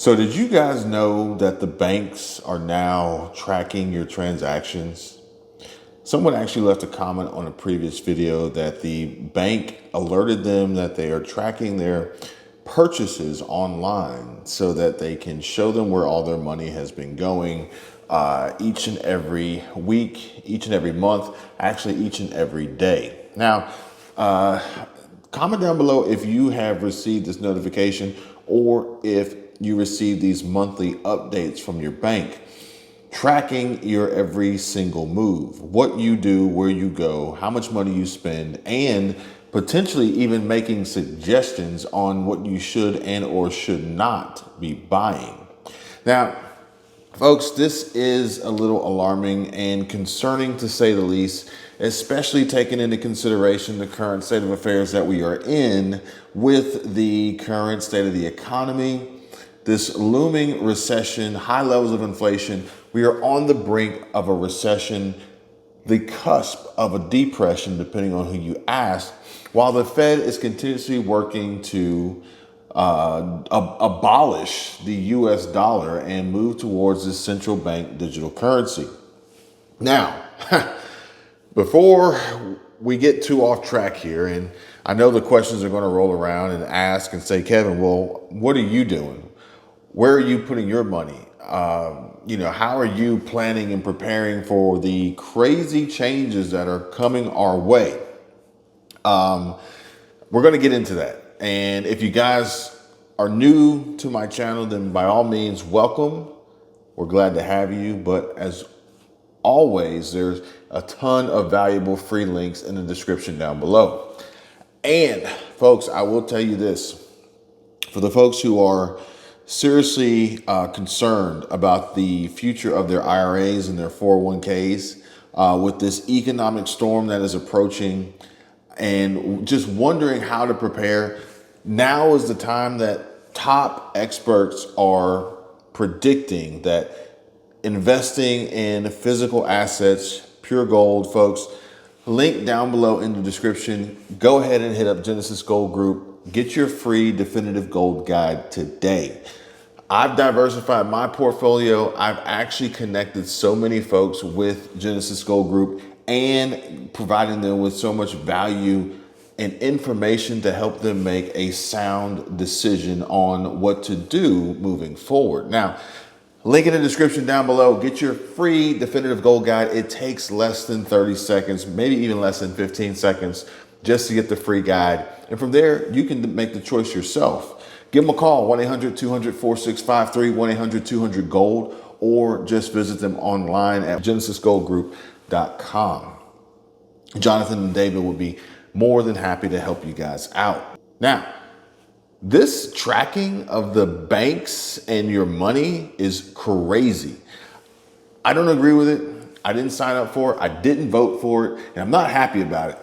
So did you guys know that the banks are now tracking your transactions? Someone actually left a comment on a previous video that the bank alerted them that they are tracking their purchases online so that they can show them where all their money has been going each and every week, each and every month, actually each and every day. Now, comment down below if you have received this notification or if you receive these monthly updates from your bank tracking your every single move, what you do, where you go, how much money you spend, and potentially even making suggestions on what you should and or should not be buying. Now, folks, this is a little alarming and concerning to say the least, especially taking into consideration the current state of affairs that we are in with the current state of the economy, this looming recession, high levels of inflation. We are on the brink of a recession, the cusp of a depression, depending on who you ask, while the Fed is continuously working to abolish the US dollar and move towards this central bank digital currency. Now, before we get too off track here, and I know the questions are going to roll around and ask and say, Kevin, well, what are you doing? Where are you putting your money? How are you planning and preparing for the crazy changes that are coming our way? We're going to get into that. And if you guys are new to my channel, then by all means, welcome. We're glad to have you. But as always, there's a ton of valuable free links in the description down below. And folks, I will tell you this, for the folks who are seriously concerned about the future of their IRAs and their 401ks with this economic storm that is approaching and just wondering how to prepare, now is the time that top experts are predicting that investing in physical assets, pure gold, folks, link down below in the description. Go ahead and hit up Genesis Gold Group. Get your free definitive gold guide today. I've diversified my portfolio. I've actually connected so many folks with Genesis Gold Group and providing them with so much value and information to help them make a sound decision on what to do moving forward. Now, link in the description down below. Get your free definitive gold guide. It takes less than 30 seconds, maybe even less than 15 seconds just to get the free guide. And from there, you can make the choice yourself. Give them a call, 1-800-200-4653, 1-800-200-GOLD, or just visit them online at genesisgoldgroup.com. Jonathan and David will be more than happy to help you guys out. Now, this tracking of the banks and your money is crazy. I don't agree with it. I didn't sign up for it. I didn't vote for it, and I'm not happy about it.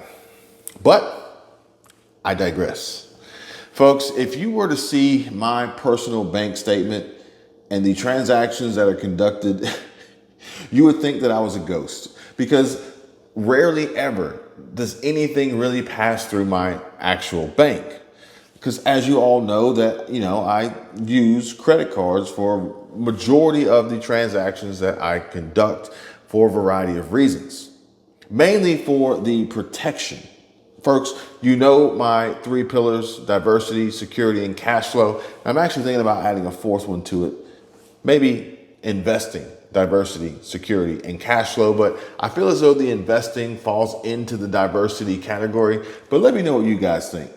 But I digress. Folks, if you were to see my personal bank statement and the transactions that are conducted, you would think that I was a ghost, because rarely ever does anything really pass through my actual bank. Because as you all know that, I use credit cards for majority of the transactions that I conduct for a variety of reasons, mainly for the protection. Folks, you know my three pillars: diversity, security, and cash flow. I'm actually thinking about adding a fourth one to it, maybe investing, diversity, security, and cash flow. But I feel as though the investing falls into the diversity category. But let me know what you guys think.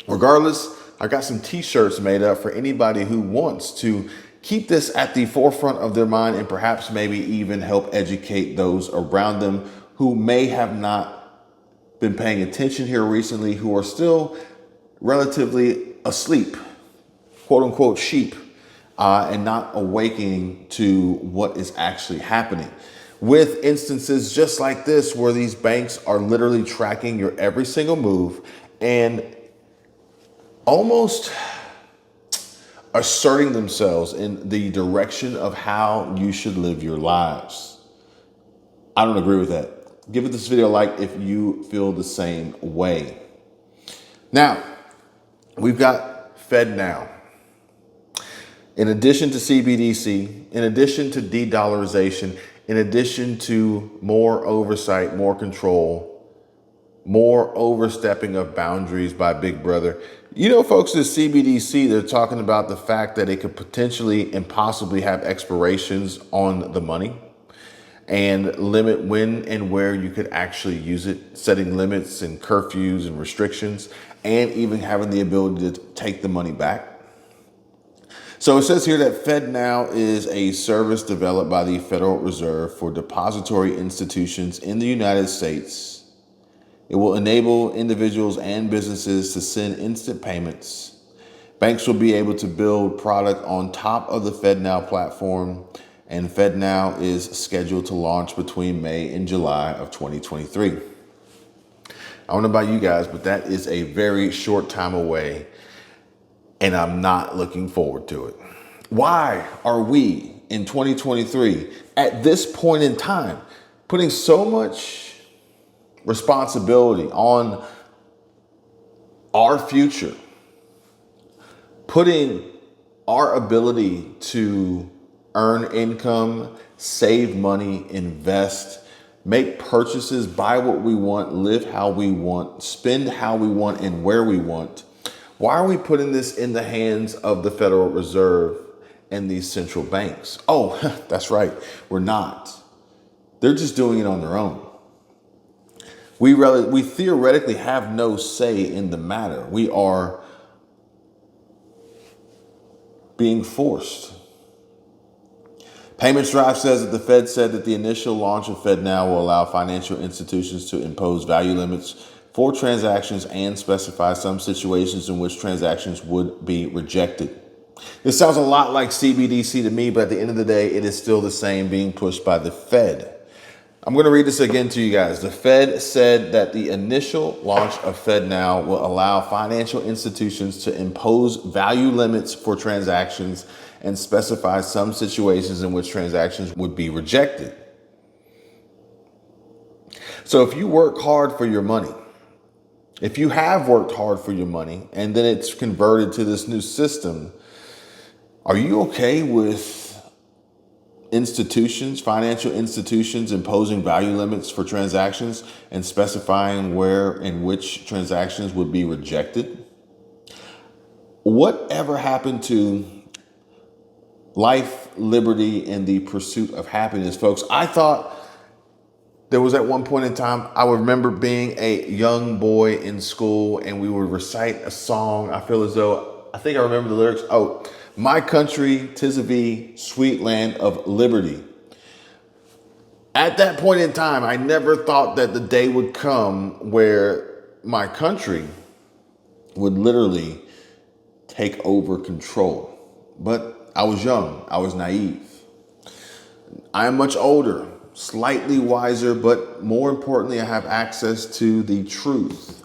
Regardless, I got some t-shirts made up for anybody who wants to keep this at the forefront of their mind and perhaps maybe even help educate those around them who may have not been paying attention here recently, who are still relatively asleep, quote unquote sheep, and not awakening to what is actually happening. With instances just like this, where these banks are literally tracking your every single move and almost asserting themselves in the direction of how you should live your lives. I don't agree with that. Give this video a like if you feel the same way. Now, we've got FedNow. In addition to CBDC, in addition to de-dollarization, in addition to more oversight, more control, more overstepping of boundaries by Big Brother. You know, folks, the CBDC, they're talking about the fact that it could potentially and possibly have expirations on the money and limit when and where you could actually use it, setting limits and curfews and restrictions, and even having the ability to take the money back. So it says here that FedNow is a service developed by the Federal Reserve for depository institutions in the United States. It will enable individuals and businesses to send instant payments. Banks will be able to build product on top of the FedNow platform, and FedNow is scheduled to launch between May and July of 2023. I don't know about you guys, but that is a very short time away, and I'm not looking forward to it. Why are we in 2023 at this point in time putting so much responsibility on our future, putting our ability to earn income, save money, invest, make purchases, buy what we want, live how we want, spend how we want, and where we want? Why are we putting this in the hands of the Federal Reserve and these central banks? Oh, that's right. We're not. They're just doing it on their own. We theoretically have no say in the matter. We are being forced. Payments Drive says that the Fed said that the initial launch of FedNow will allow financial institutions to impose value limits for transactions and specify some situations in which transactions would be rejected. This sounds a lot like CBDC to me, but at the end of the day, it is still the same, being pushed by the Fed. I'm going to read this again to you guys. The Fed said that the initial launch of FedNow will allow financial institutions to impose value limits for transactions and specify some situations in which transactions would be rejected. So if you work hard for your money, if you have worked hard for your money and then it's converted to this new system, are you okay with institutions, financial institutions, imposing value limits for transactions and specifying where and which transactions would be rejected? Whatever happened to life, liberty, and the pursuit of happiness, folks? I thought there was at one point in time, I remember being a young boy in school and we would recite a song. I think I remember the lyrics. Oh, my country, 'tis of thee, sweet land of liberty. At that point in time, I never thought that the day would come where my country would literally take over control. But I was young, I was naive. I am much older, slightly wiser, but more importantly, I have access to the truth.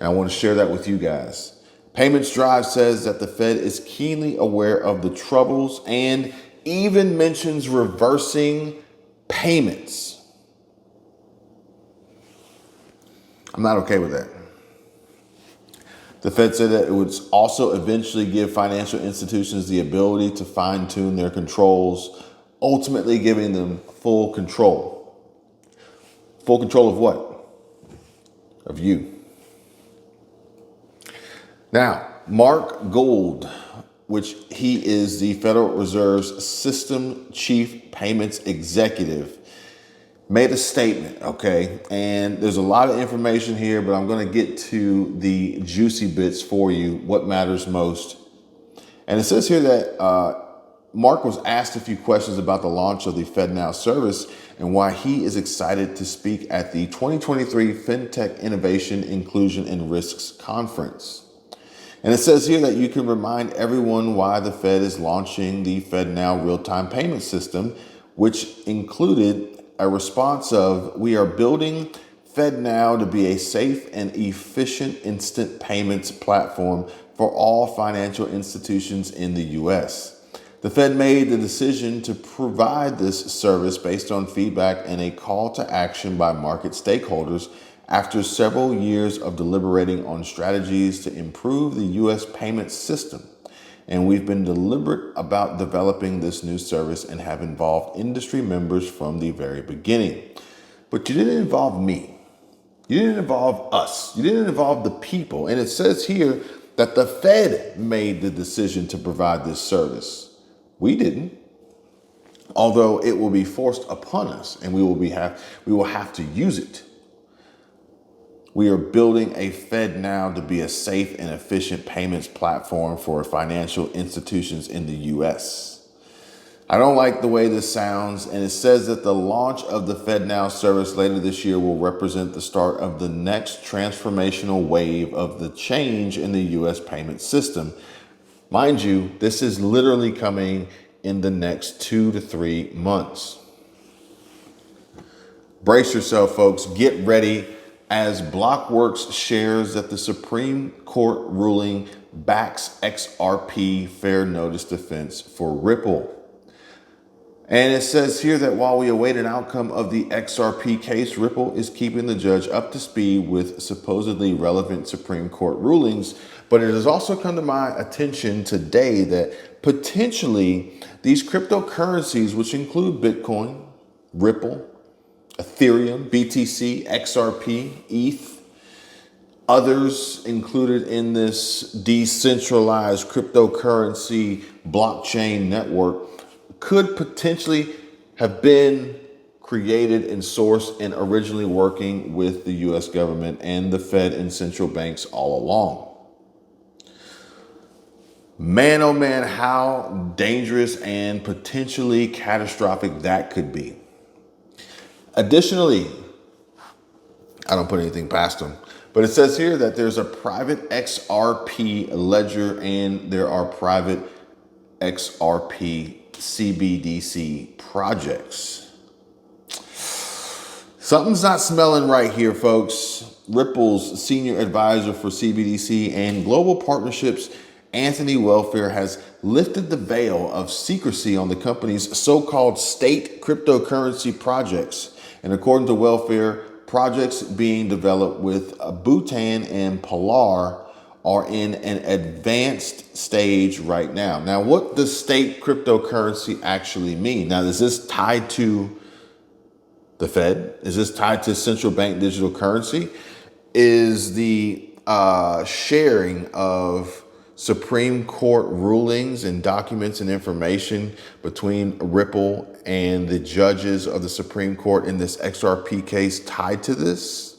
And I want to share that with you guys. Payments Drive says that the Fed is keenly aware of the troubles and even mentions reversing payments. I'm not okay with that. The Fed said that it would also eventually give financial institutions the ability to fine-tune their controls, ultimately giving them full control. Full control of what? Of you. Now, Mark Gould, which he is the Federal Reserve's System Chief Payments Executive, made a statement, okay? And there's a lot of information here, but I'm going to get to the juicy bits for you, what matters most. And it says here that Mark was asked a few questions about the launch of the FedNow service and why he is excited to speak at the 2023 FinTech Innovation, Inclusion, and Risks Conference. And it says here that you can remind everyone why the Fed is launching the FedNow real-time payment system, which included a response of, we are building FedNow to be a safe and efficient instant payments platform for all financial institutions in the U.S. The Fed made the decision to provide this service based on feedback and a call to action by market stakeholders after several years of deliberating on strategies to improve the U.S. payment system. And we've been deliberate about developing this new service and have involved industry members from the very beginning. But you didn't involve me. You didn't involve us. You didn't involve the people. And it says here that the Fed made the decision to provide this service. We didn't. Although it will be forced upon us and we will have to use it. We are building a Fed now to be a safe and efficient payments platform for financial institutions in the US. I don't like the way this sounds, and it says that the launch of the FedNow service later this year will represent the start of the next transformational wave of the change in the US payment system. Mind you, this is literally coming in the next 2 to 3 months. Brace yourself, folks. Get ready as Blockworks shares that the Supreme Court ruling backs XRP fair notice defense for Ripple. And it says here that while we await an outcome of the XRP case, Ripple is keeping the judge up to speed with supposedly relevant Supreme Court rulings. But it has also come to my attention today that potentially these cryptocurrencies, which include Bitcoin, Ripple, Ethereum, BTC, XRP, ETH, others included in this decentralized cryptocurrency blockchain network, could potentially have been created and sourced and originally working with the US government and the Fed and central banks all along. Man, oh man, how dangerous and potentially catastrophic that could be. Additionally, I don't put anything past them, but it says here that there's a private XRP ledger and there are private XRP CBDC projects. Something's not smelling right here, folks. Ripple's senior advisor for CBDC and global partnerships, Anthony Welfare, has lifted the veil of secrecy on the company's so-called state cryptocurrency projects. And according to Welfare, projects being developed with Bhutan and Pilar are in an advanced stage right now. Now, what does state cryptocurrency actually mean? Now, is this tied to the Fed? Is this tied to central bank digital currency? Is the sharing of Supreme Court rulings and documents and information between Ripple and the judges of the Supreme Court in this XRP case tied to this?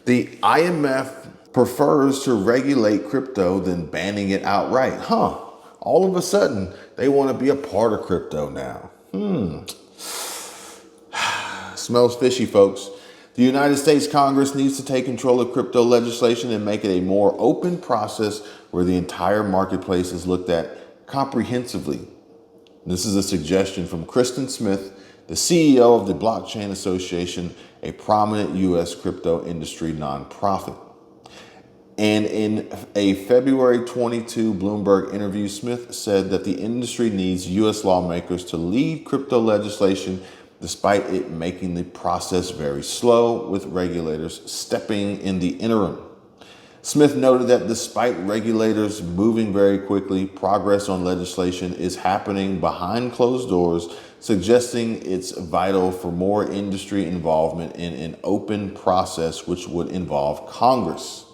The IMF prefers to regulate crypto than banning it outright. All of a sudden, they want to be a part of crypto now. Smells fishy, folks. The United States Congress needs to take control of crypto legislation and make it a more open process where the entire marketplace is looked at comprehensively. This is a suggestion from Kristen Smith, the CEO of the Blockchain Association, a prominent U.S. crypto industry nonprofit. And in a February 22 Bloomberg interview, Smith said that the industry needs U.S. lawmakers to lead crypto legislation despite it making the process very slow, with regulators stepping in the interim. Smith noted that despite regulators moving very quickly, progress on legislation is happening behind closed doors, suggesting it's vital for more industry involvement in an open process which would involve Congress.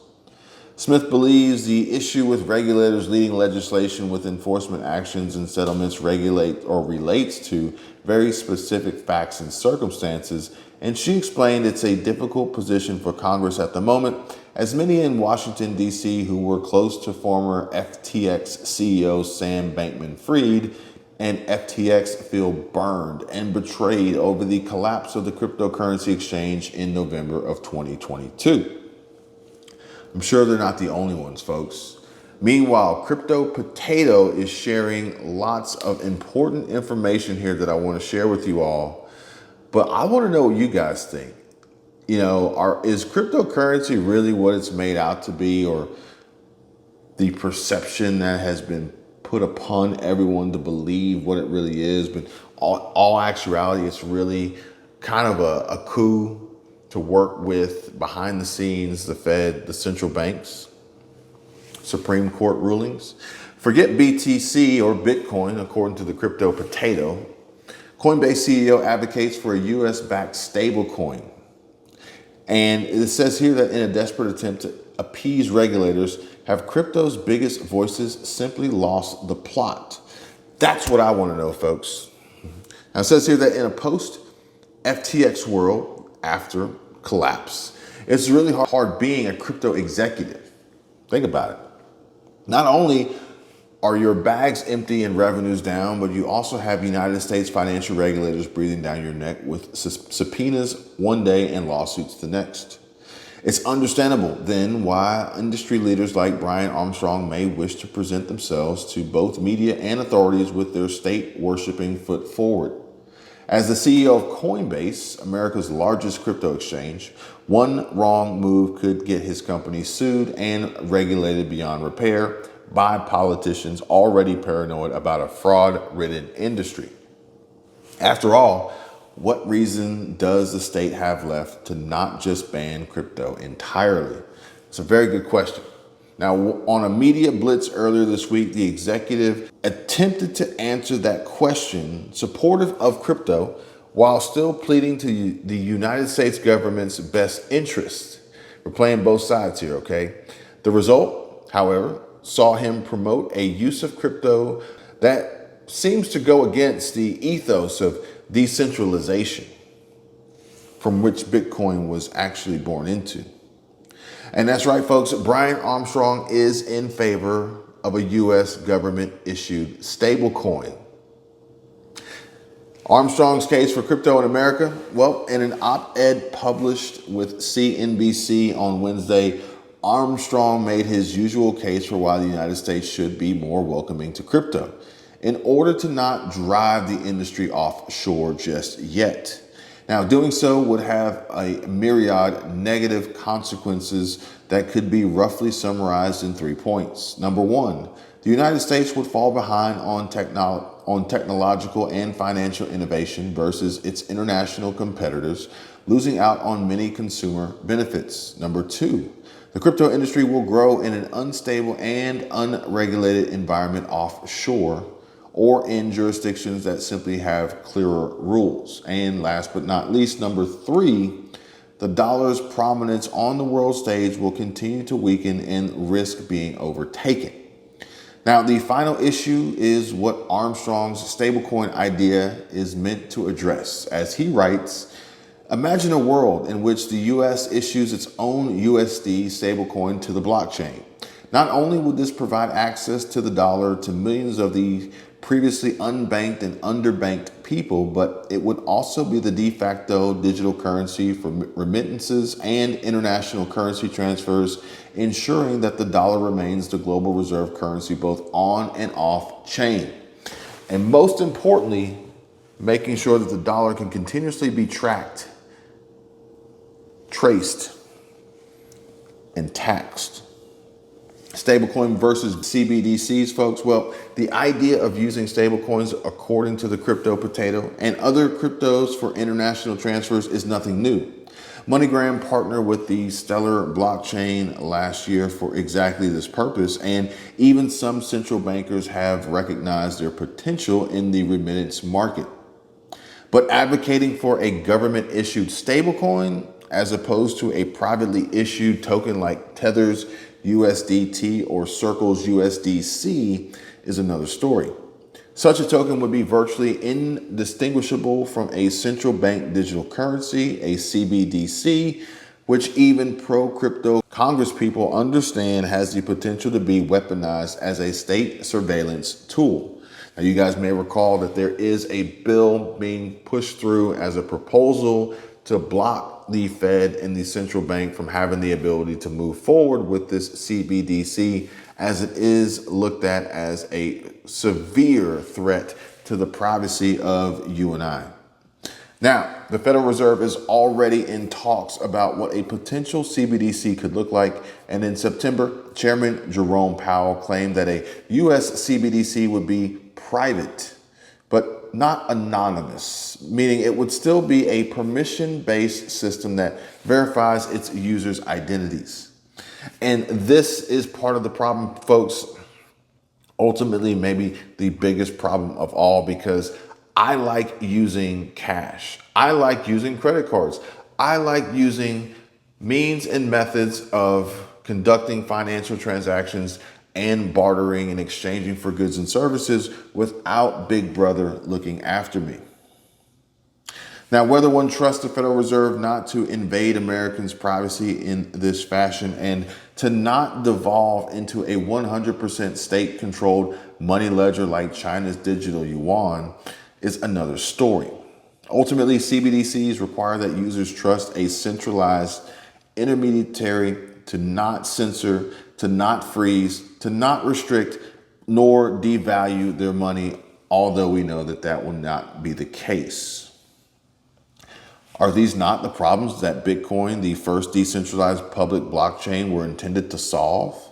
Smith believes the issue with regulators leading legislation with enforcement actions and settlements relates to very specific facts and circumstances, and she explained it's a difficult position for Congress at the moment, as many in Washington, D.C. who were close to former FTX CEO Sam Bankman-Fried and FTX feel burned and betrayed over the collapse of the cryptocurrency exchange in November of 2022. I'm sure they're not the only ones, folks. Meanwhile, Crypto Potato is sharing lots of important information here that I want to share with you all. But I want to know what you guys think. You know, is cryptocurrency really what it's made out to be, or the perception that has been put upon everyone to believe what it really is? But all actuality, it's really kind of a coup to work with behind the scenes, the Fed, the central banks, Supreme Court rulings. Forget BTC or Bitcoin, according to the crypto potato. Coinbase CEO advocates for a US-backed stablecoin. And it says here that in a desperate attempt to appease regulators, have crypto's biggest voices simply lost the plot? That's what I want to know, folks. Now it says here that in a post-FTX world after collapse, it's really hard being a crypto executive. Think about it. Not only are your bags empty and revenues down, but you also have United States financial regulators breathing down your neck with subpoenas one day and lawsuits the next. It's understandable then why industry leaders like Brian Armstrong may wish to present themselves to both media and authorities with their state-worshipping foot forward. As the CEO of Coinbase, America's largest crypto exchange, one wrong move could get his company sued and regulated beyond repair by politicians already paranoid about a fraud-ridden industry. After all, what reason does the state have left to not just ban crypto entirely? It's a very good question. Now, on a media blitz earlier this week, the executive attempted to answer that question, supportive of crypto, while still pleading to the United States government's best interest. We're playing both sides here, okay? The result, however, saw him promote a use of crypto that seems to go against the ethos of decentralization from which Bitcoin was actually born into. And that's right, folks. Brian Armstrong is in favor of a U.S. government-issued stablecoin. Armstrong's case for crypto in America? Well, in an op-ed published with CNBC on Wednesday, Armstrong made his usual case for why the United States should be more welcoming to crypto in order to not drive the industry offshore just yet. Now, doing so would have a myriad negative consequences that could be roughly summarized in 3 points. Number one, the United States would fall behind on technological and financial innovation versus its international competitors, losing out on many consumer benefits. Number two, the crypto industry will grow in an unstable and unregulated environment offshore or in jurisdictions that simply have clearer rules. And last but not least, number three, the dollar's prominence on the world stage will continue to weaken and risk being overtaken. Now, the final issue is what Armstrong's stablecoin idea is meant to address. As he writes, imagine a world in which the US issues its own USD stablecoin to the blockchain. Not only would this provide access to the dollar to millions of the previously unbanked and underbanked people, but it would also be the de facto digital currency for remittances and international currency transfers, ensuring that the dollar remains the global reserve currency both on and off chain. And most importantly, making sure that the dollar can continuously be tracked, traced, and taxed. Stablecoin versus CBDCs, folks. Well, the idea of using stablecoins, according to the crypto potato and other cryptos for international transfers, is nothing new. MoneyGram partnered with the Stellar blockchain last year for exactly this purpose, and even some central bankers have recognized their potential in the remittance market. But advocating for a government-issued stablecoin as opposed to a privately issued token like Tether's USDT or Circle's USDC is another story. Such a token would be virtually indistinguishable from a central bank digital currency, a CBDC, which even pro-crypto congresspeople understand has the potential to be weaponized as a state surveillance tool. Now, you guys may recall that there is a bill being pushed through as a proposal to block the Fed and the central bank from having the ability to move forward with this CBDC, as it is looked at as a severe threat to the privacy of you and I. Now, the Federal Reserve is already in talks about what a potential CBDC could look like. And in September, Chairman Jerome Powell claimed that a US CBDC would be private, but not anonymous, meaning it would still be a permission-based system that verifies its users' identities. And this is part of the problem, folks. Ultimately, maybe the biggest problem of all, because I like using cash. I like using credit cards. I like using means and methods of conducting financial transactions and bartering and exchanging for goods and services without Big Brother looking after me. Now, whether one trusts the Federal Reserve not to invade Americans' privacy in this fashion and to not devolve into a 100% state-controlled money ledger like China's digital yuan is another story. Ultimately, CBDCs require that users trust a centralized intermediary to not censor, to not freeze, to not restrict, nor devalue their money, although we know that that will not be the case. Are these not the problems that Bitcoin, the first decentralized public blockchain, were intended to solve?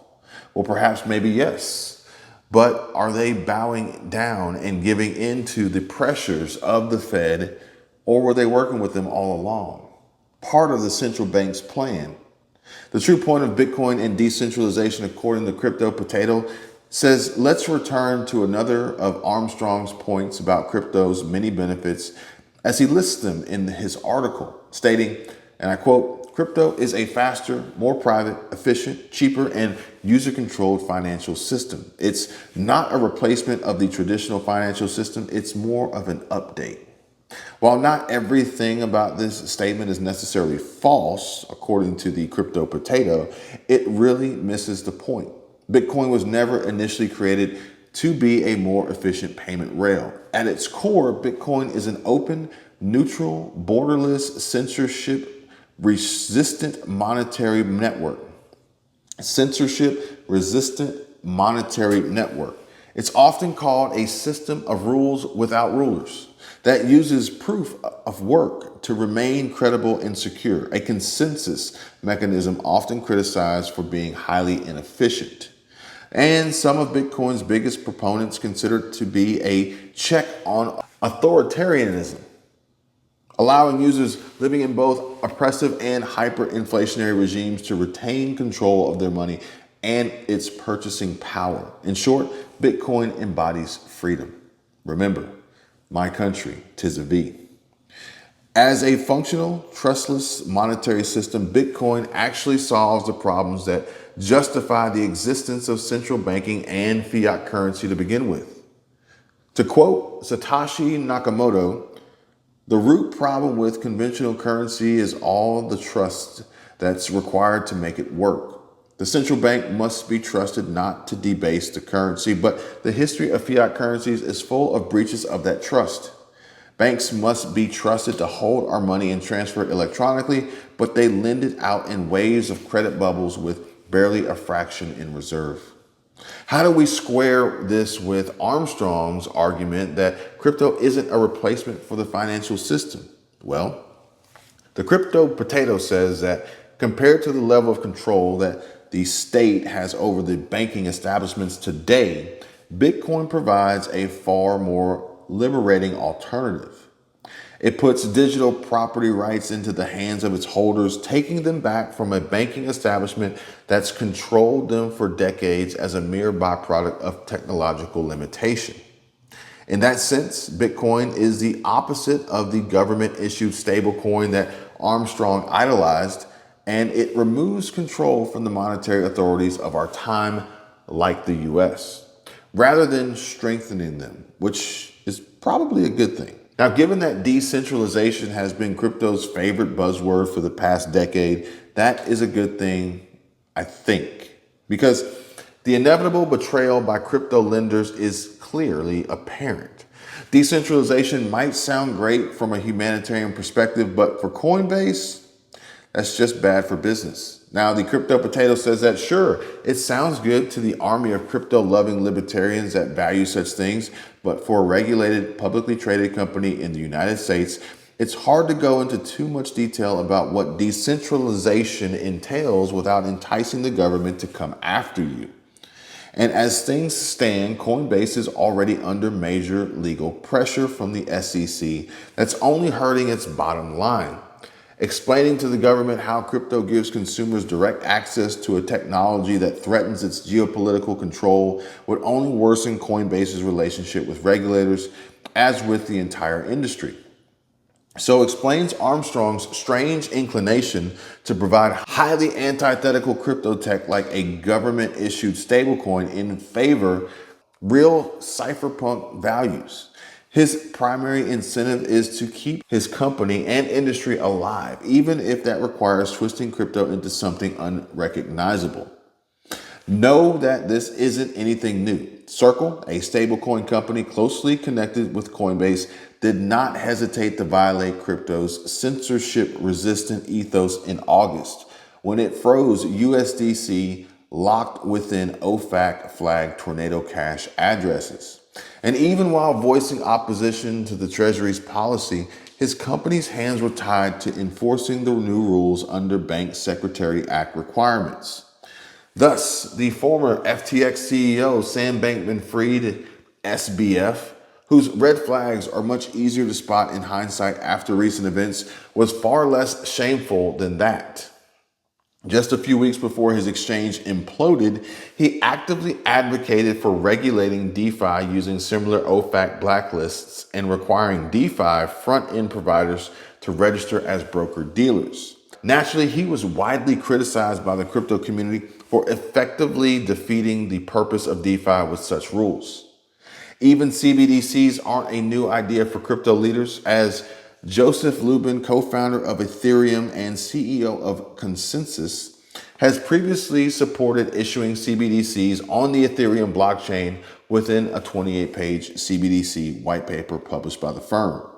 Well, perhaps maybe yes. But are they bowing down and giving in to the pressures of the Fed, or were they working with them all along? Part of the central bank's plan. The true point of Bitcoin and decentralization, according to Crypto Potato, says, let's return to another of Armstrong's points about crypto's many benefits as he lists them in his article, stating, and I quote, crypto is a faster, more private, efficient, cheaper, and user-controlled financial system. It's not a replacement of the traditional financial system. It's more of an update. While not everything about this statement is necessarily false, according to the Crypto Potato, it really misses the point. Bitcoin was never initially created to be a more efficient payment rail. At its core, Bitcoin is an open, neutral, borderless, censorship-resistant monetary network. Censorship-resistant monetary network. It's often called a system of rules without rulers that uses proof of work to remain credible and secure, a consensus mechanism often criticized for being highly inefficient. And some of Bitcoin's biggest proponents consider it to be a check on authoritarianism, allowing users living in both oppressive and hyperinflationary regimes to retain control of their money and its purchasing power. In short, Bitcoin embodies freedom. Remember, my country, 'tis of thee. As a functional, trustless monetary system, Bitcoin actually solves the problems that justify the existence of central banking and fiat currency to begin with. To quote Satoshi Nakamoto, the root problem with conventional currency is all the trust that's required to make it work. The central bank must be trusted not to debase the currency, but the history of fiat currencies is full of breaches of that trust. Banks must be trusted to hold our money and transfer it electronically, but they lend it out in waves of credit bubbles with barely a fraction in reserve. How do we square this with Armstrong's argument that crypto isn't a replacement for the financial system? Well, the Crypto Potato says that compared to the level of control that the state has over the banking establishments today, Bitcoin provides a far more liberating alternative. It puts digital property rights into the hands of its holders, taking them back from a banking establishment that's controlled them for decades as a mere byproduct of technological limitation. In that sense, Bitcoin is the opposite of the government-issued stablecoin that Armstrong idolized, and it removes control from the monetary authorities of our time, like the US, rather than strengthening them, which is probably a good thing. Now, given that decentralization has been crypto's favorite buzzword for the past decade, that is a good thing, I think, because the inevitable betrayal by crypto lenders is clearly apparent. Decentralization might sound great from a humanitarian perspective, but for Coinbase, that's just bad for business. Now, the Crypto Potato says that, sure, it sounds good to the army of crypto-loving libertarians that value such things, but for a regulated, publicly traded company in the United States, it's hard to go into too much detail about what decentralization entails without enticing the government to come after you. And as things stand, Coinbase is already under major legal pressure from the SEC that's only hurting its bottom line. explaining to the government how crypto gives consumers direct access to a technology that threatens its geopolitical control would only worsen Coinbase's relationship with regulators, as with the entire industry. So explains Armstrong's strange inclination to provide highly antithetical crypto tech like a government-issued stablecoin in favor real cypherpunk values. His primary incentive is to keep his company and industry alive, even if that requires twisting crypto into something unrecognizable. Know that this isn't anything new. Circle, a stablecoin company closely connected with Coinbase, did not hesitate to violate crypto's censorship-resistant ethos in August when it froze USDC locked within OFAC flagged Tornado Cash addresses. And even while voicing opposition to the Treasury's policy, his company's hands were tied to enforcing the new rules under Bank Secretary Act requirements. Thus, the former FTX CEO, Sam Bankman-Fried, SBF, whose red flags are much easier to spot in hindsight after recent events, was far less shameful than that. Just a few weeks before his exchange imploded, he actively advocated for regulating DeFi using similar OFAC blacklists and requiring DeFi front-end providers to register as broker-dealers. Naturally, he was widely criticized by the crypto community for effectively defeating the purpose of DeFi with such rules. Even CBDCs aren't a new idea for crypto leaders, as Joseph Lubin, co-founder of Ethereum and CEO of Consensus, has previously supported issuing CBDCs on the Ethereum blockchain within a 28-page CBDC white paper published by the firm.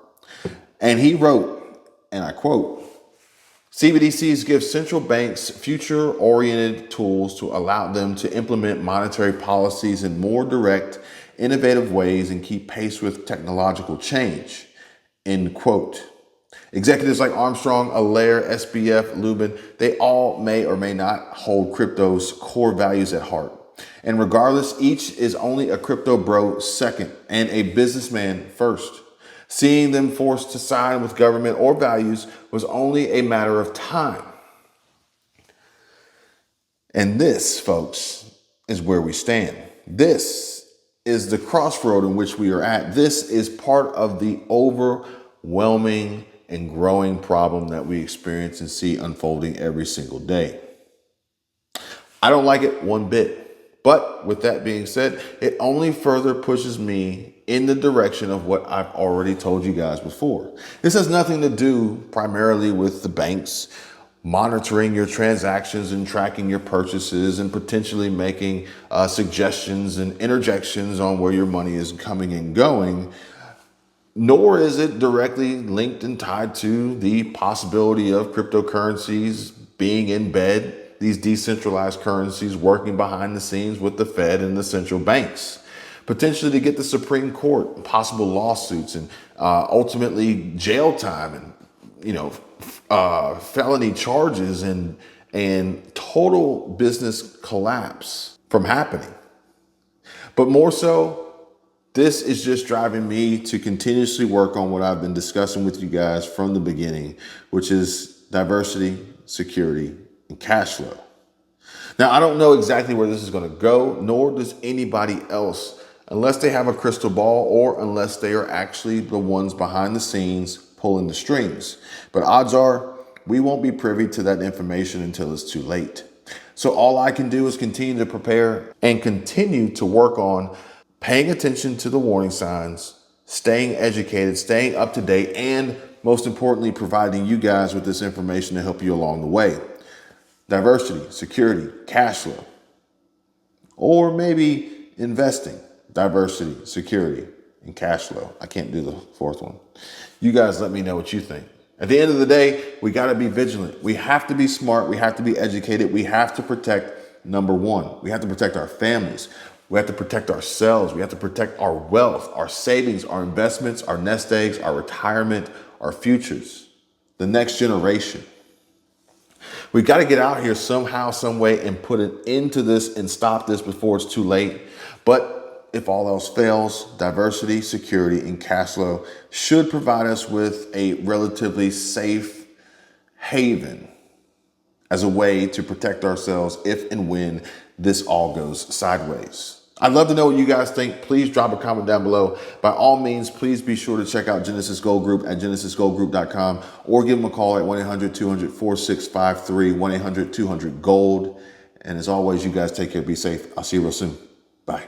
And he wrote, and I quote, CBDCs give central banks future-oriented tools to allow them to implement monetary policies in more direct, innovative ways and keep pace with technological change. End quote. Executives like Armstrong, Allaire, SBF, Lubin, they all may or may not hold crypto's core values at heart. And regardless, each is only a crypto bro second and a businessman first. Seeing them forced to side with government or values was only a matter of time. And this, folks, is where we stand. This is the crossroad in which we are at. This is part of the overwhelming and growing problem that we experience and see unfolding every single day. I don't like it one bit. But with that being said, it only further pushes me in the direction of what I've already told you guys before. This has nothing to do primarily with the banks monitoring your transactions and tracking your purchases and potentially making suggestions and interjections on where your money is coming and going, nor is it directly linked and tied to the possibility of cryptocurrencies being in bed, these decentralized currencies working behind the scenes with the Fed and the central banks, potentially to get the Supreme Court, possible lawsuits and ultimately jail time and, felony charges and total business collapse from happening. But more so, this is just driving me to continuously work on what I've been discussing with you guys from the beginning, which is diversity, security, and cash flow. Now, I don't know exactly where this is going to go, nor does anybody else, unless they have a crystal ball or unless they are actually the ones behind the scenes pulling the strings. But odds are we won't be privy to that information until it's too late. So all I can do is continue to prepare and continue to work on paying attention to the warning signs, staying educated, staying up to date, and most importantly, providing you guys with this information to help you along the way. Diversity, security, cash flow, or maybe investing, diversity, security, and cash flow. I can't do the fourth one. You guys let me know what you think. At the end of the day, we got to be vigilant. We have to be smart. We have to be educated. We have to protect, number one, we have to protect our families. We have to protect ourselves. We have to protect our wealth, our savings, our investments, our nest eggs, our retirement, our futures, the next generation. We got to get out here somehow, some way, and put it into this and stop this before it's too late. But if all else fails, diversity, security, and cash flow should provide us with a relatively safe haven as a way to protect ourselves if and when this all goes sideways. I'd love to know what you guys think. Please drop a comment down below. By all means, please be sure to check out Genesis Gold Group at genesisgoldgroup.com or give them a call at 1-800-200-4653, 1-800-200-GOLD. And as always, you guys take care, be safe. I'll see you real soon. Bye.